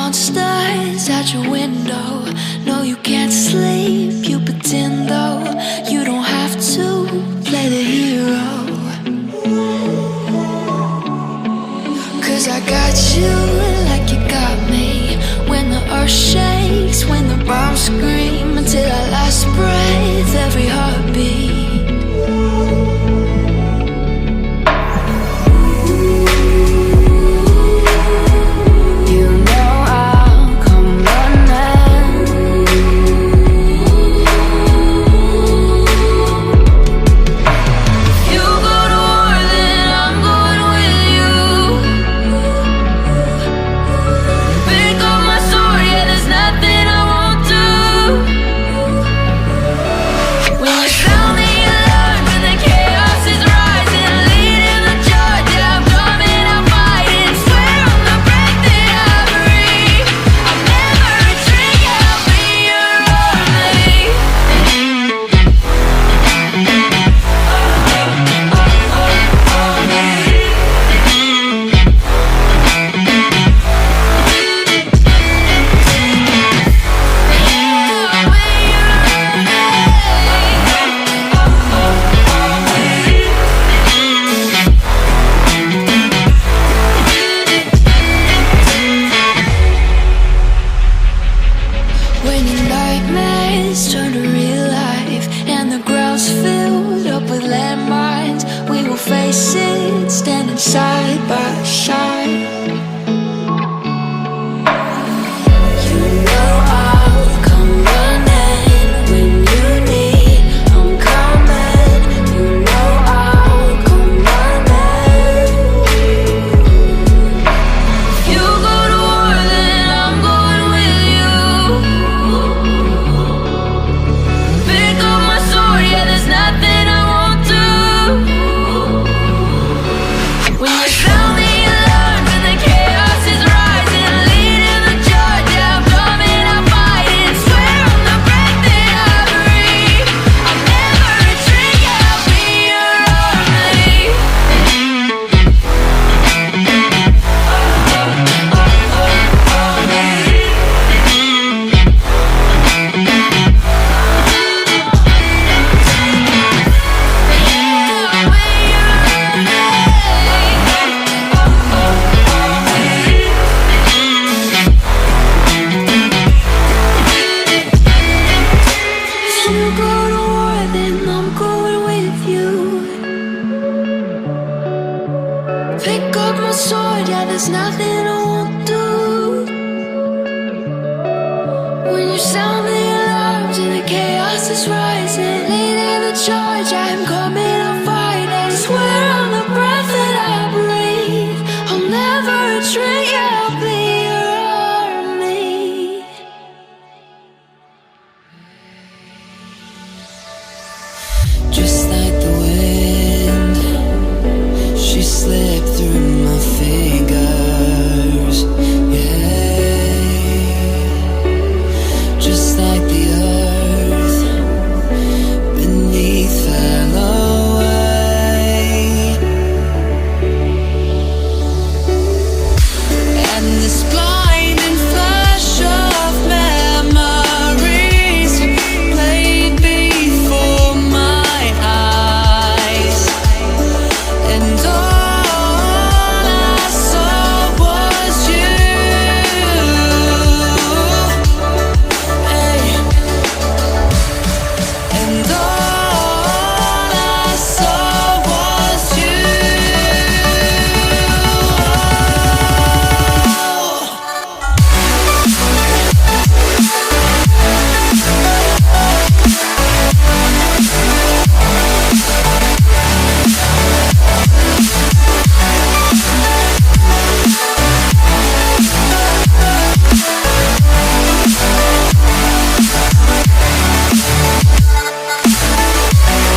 monsters at your window. No, you can't sleep, you pretend though. You don't have to play the hero, 'cause I got you like you got me. When the earth shakes, when the bombs scream, until our last breath, every heartbeat. Turn to real life, and the ground's filled up with landmines. We will face it, standing side by side. You know I'll come running when you need. I'm coming. You know I'll come running. If you go to war, then I'm going with you. Pick up my sword, yeah, there's nothing I won't do. When you sound the alarms and the chaos is rising, leading the charge, I'm coming, I'll fight. I swear on the breath that I breathe, I'll never retreat.